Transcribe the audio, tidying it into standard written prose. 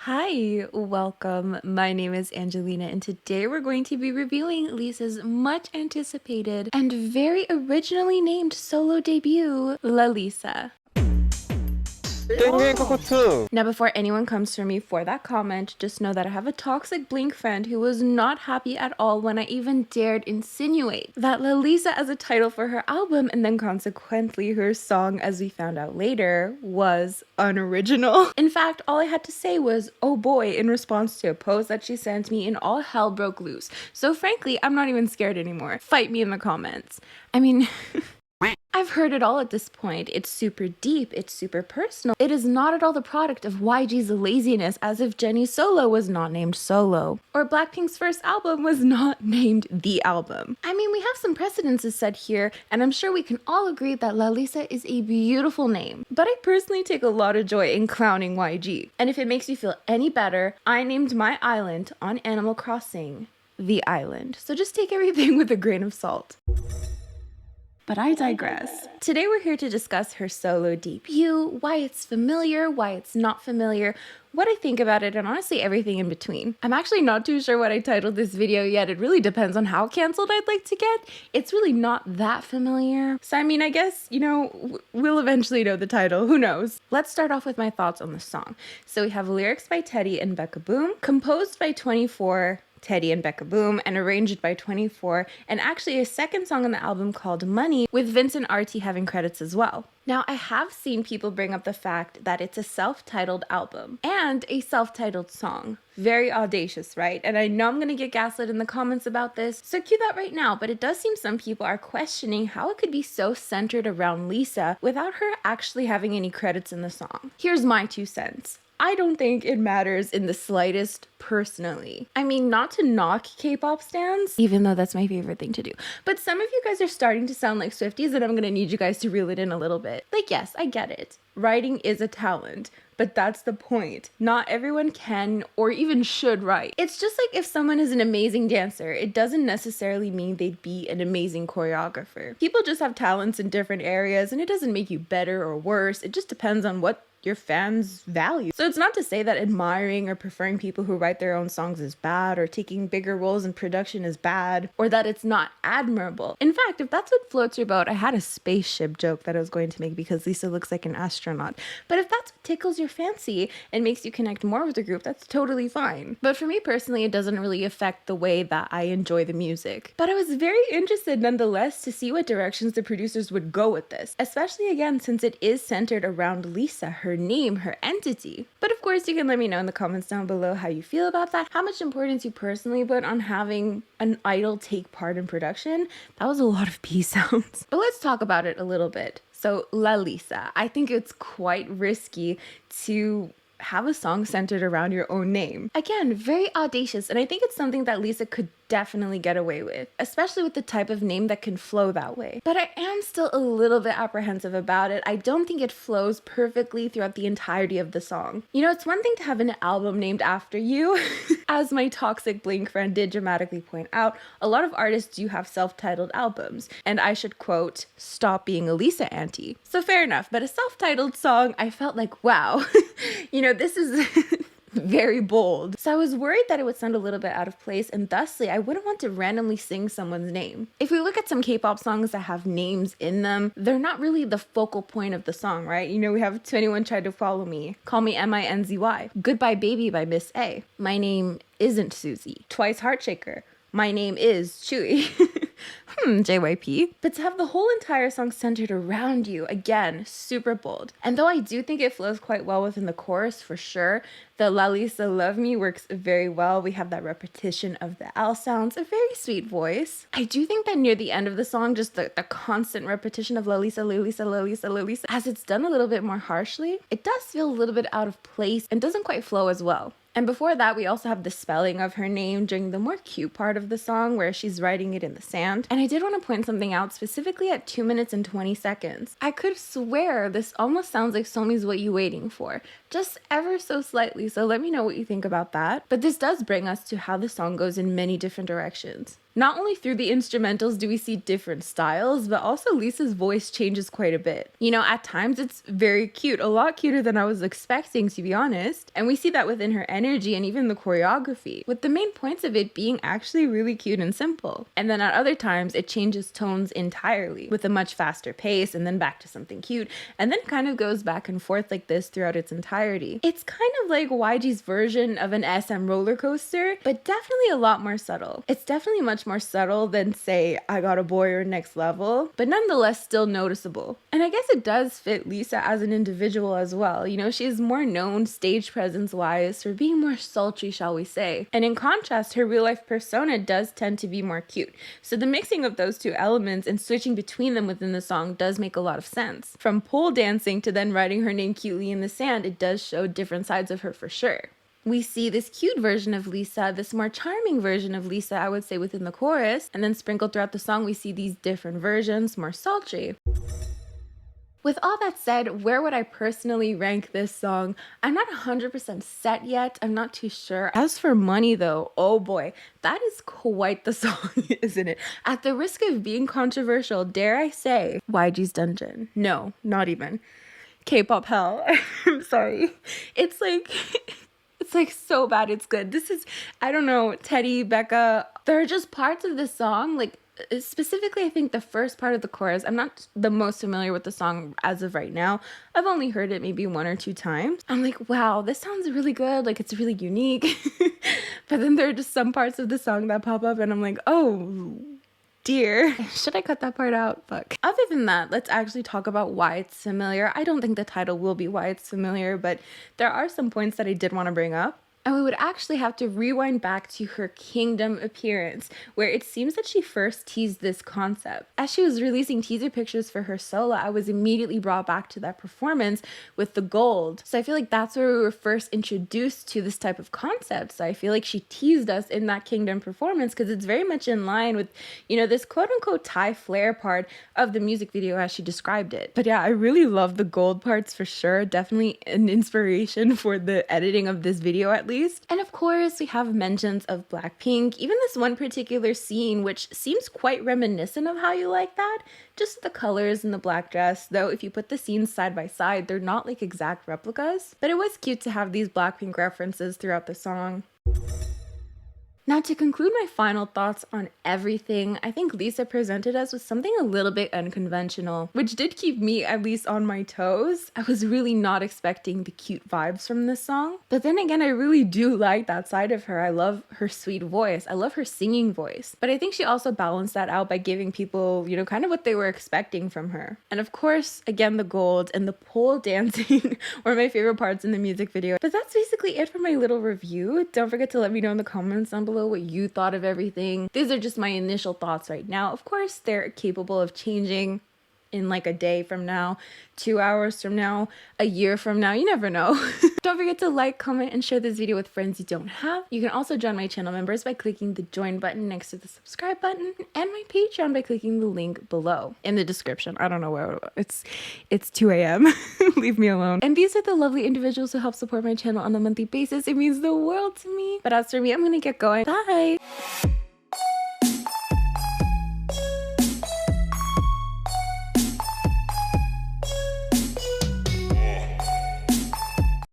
Hi, welcome. My name is Angelina, and today we're going to be reviewing Lisa's much anticipated and very originally named solo debut, Lalisa. Now, before anyone comes for me for that comment, just know that I have a toxic Blink friend who was not happy at all when I even dared insinuate that Lalisa as a title for her album, and then consequently her song, as we found out later, was unoriginal. In fact, all I had to say was, oh boy, in response to a post that she sent me, and all hell broke loose. So frankly, I'm not even scared anymore. Fight me in the comments. I mean... I've heard it all at this point. It's super deep, it's super personal. It is not at all the product of YG's laziness, as if Jennie's solo was not named Solo, or Blackpink's first album was not named The Album. I mean, we have some precedences set here, and I'm sure we can all agree that Lalisa is a beautiful name. But I personally take a lot of joy in clowning YG. And if it makes you feel any better, I named my island on Animal Crossing The Island. So just take everything with a grain of salt. But I digress. Today we're here to discuss her solo debut, why it's familiar, why it's not familiar, what I think about it, and honestly everything in between. I'm actually not too sure what I titled this video yet. It really depends on how canceled I'd like to get. It's really not that familiar. So I mean, I guess, we'll eventually know the title, who knows? Let's start off with my thoughts on the song. So we have lyrics by Teddy and Becca Boom, composed by 24, Teddy and Becca Boom, and arranged by 24, and actually a second song on the album called Money, with Vince and Artie having credits as well. Now, I have seen people bring up the fact that it's a self-titled album and a self-titled song. Very audacious, right? And I know I'm gonna get gaslit in the comments about this, so cue that right now, but it does seem some people are questioning how it could be so centered around Lisa without her actually having any credits in the song. Here's my 2 cents. I don't think it matters in the slightest personally. I mean, not to knock K-pop stans, even though that's my favorite thing to do, but some of you guys are starting to sound like Swifties, and I'm gonna need you guys to reel it in a little bit. Like, yes, I get it. Writing is a talent, but that's the point. Not everyone can or even should write. It's just like if someone is an amazing dancer, it doesn't necessarily mean they'd be an amazing choreographer. People just have talents in different areas, and it doesn't make you better or worse. It just depends on what your fans value. So it's not to say that admiring or preferring people who write their own songs is bad, or taking bigger roles in production is bad, or that it's not admirable. In fact, if that's what floats your boat, I had a spaceship joke that I was going to make because Lisa looks like an astronaut. But if that's what tickles your fancy and makes you connect more with the group, that's totally fine. But for me personally, it doesn't really affect the way that I enjoy the music. But I was very interested nonetheless to see what directions the producers would go with this, especially again since it is centered around Lisa, her name, her entity. But of course, you can let me know in the comments down below how you feel about that, how much importance you personally put on having an idol take part in production. That was a lot of P sounds. But let's talk about it a little bit. So Lalisa, I think it's quite risky to have a song centered around your own name. Again, very audacious, and I think it's something that Lisa could definitely get away with, especially with the type of name that can flow that way. But I am still a little bit apprehensive about it. I don't think it flows perfectly throughout the entirety of the song. It's one thing to have an album named after you, as my toxic Blink friend did dramatically point out. A lot of artists do have self-titled albums, and I should quote, stop being a Lisa auntie. So fair enough, but a self-titled song, I felt like, wow, this is very bold. So I was worried that it would sound a little bit out of place, and thusly I wouldn't want to randomly sing someone's name. If we look at some K-pop songs that have names in them, they're not really the focal point of the song, right? We have 21 Tried to Follow Me, Call Me M-I-N-Z-Y, Goodbye Baby by Miss A, My Name Isn't Susie, Twice Heartshaker, My Name Is Chewy. JYP. But to have the whole entire song centered around you, again, super bold. And though I do think it flows quite well within the chorus for sure, the Lalisa Love Me works very well. We have that repetition of the L sounds, a very sweet voice. I do think that near the end of the song, just the constant repetition of Lalisa, Lalisa, Lalisa, Lalisa, as it's done a little bit more harshly, it does feel a little bit out of place and doesn't quite flow as well. And before that, we also have the spelling of her name during the more cute part of the song where she's writing it in the sand. And I did want to point something out specifically at 2 minutes and 20 seconds. I could swear this almost sounds like "So Me's What You Waiting For," just ever so slightly, so let me know what you think about that. But this does bring us to how the song goes in many different directions. Not only through the instrumentals do we see different styles, but also Lisa's voice changes quite a bit. You know, at times it's very cute, a lot cuter than I was expecting, to be honest. And we see that within her energy and even the choreography, with the main points of it being actually really cute and simple. And then at other times it changes tones entirely with a much faster pace and then back to something cute, and then kind of goes back and forth like this throughout its entirety. It's kind of like YG's version of an SM roller coaster, but definitely a lot more subtle. It's definitely much more subtle than, say, I Got a Boy or Next Level, but nonetheless still noticeable. And I guess it does fit Lisa as an individual as well. You know, she is more known stage presence wise for being more sultry, shall we say. And in contrast, her real life persona does tend to be more cute. So the mixing of those two elements and switching between them within the song does make a lot of sense. From pole dancing to then writing her name cutely in the sand, it does show different sides of her for sure. We see this cute version of Lisa, this more charming version of Lisa, I would say, within the chorus, and then sprinkled throughout the song we see these different versions, more sultry. With all that said, where would I personally rank this song? I'm not 100% set yet. I'm not too sure. As for money though, oh boy, that is quite the song, isn't it? At the risk of being controversial, dare I say, YG's Dungeon. No, not even. Kpop hell. I'm sorry. It's like... It's like so bad it's good. This is, I don't know, Teddy, Becca. There are just parts of this song, like specifically I think the first part of the chorus. I'm not the most familiar with the song as of right now. I've only heard it maybe 1 or 2 times. I'm like, wow, this sounds really good. Like it's really unique. But then there are just some parts of the song that pop up and I'm like, oh dear. Should I cut that part out? Fuck. Other than that, let's actually talk about why it's familiar. I don't think the title will be why it's familiar, but there are some points that I did want to bring up. And we would actually have to rewind back to her Kingdom appearance, where it seems that she first teased this concept. As she was releasing teaser pictures for her solo, I was immediately brought back to that performance with the gold. So I feel like that's where we were first introduced to this type of concept. So I feel like she teased us in that Kingdom performance because it's very much in line with, you know, this quote unquote Thai flair part of the music video as she described it. But yeah, I really love the gold parts for sure. Definitely an inspiration for the editing of this video at least. And of course, we have mentions of BLACKPINK, even this one particular scene, which seems quite reminiscent of How You Like That. Just the colors and the black dress, though if you put the scenes side by side, they're not like exact replicas. But it was cute to have these BLACKPINK references throughout the song. Now, to conclude my final thoughts on everything, I think Lisa presented us with something a little bit unconventional, which did keep me at least on my toes. I was really not expecting the cute vibes from this song. But then again, I really do like that side of her. I love her sweet voice. I love her singing voice. But I think she also balanced that out by giving people, you know, kind of what they were expecting from her. And of course, again, the gold and the pole dancing were my favorite parts in the music video. But that's basically it for my little review. Don't forget to let me know in the comments down below what you thought of everything. These are just my initial thoughts right now. Of course, they're capable of changing in like a day from now, 2 hours from now, a year from now. You never know. Don't forget to like, comment, and share this video with friends you don't have. You can also join my channel members by clicking the join button next to the subscribe button, and my Patreon by clicking the link below in the description. I don't know where it's 2 a.m. Leave me alone. And these are the lovely individuals who help support my channel on a monthly basis. It means the world to me. But as for me, I'm gonna get going. Bye.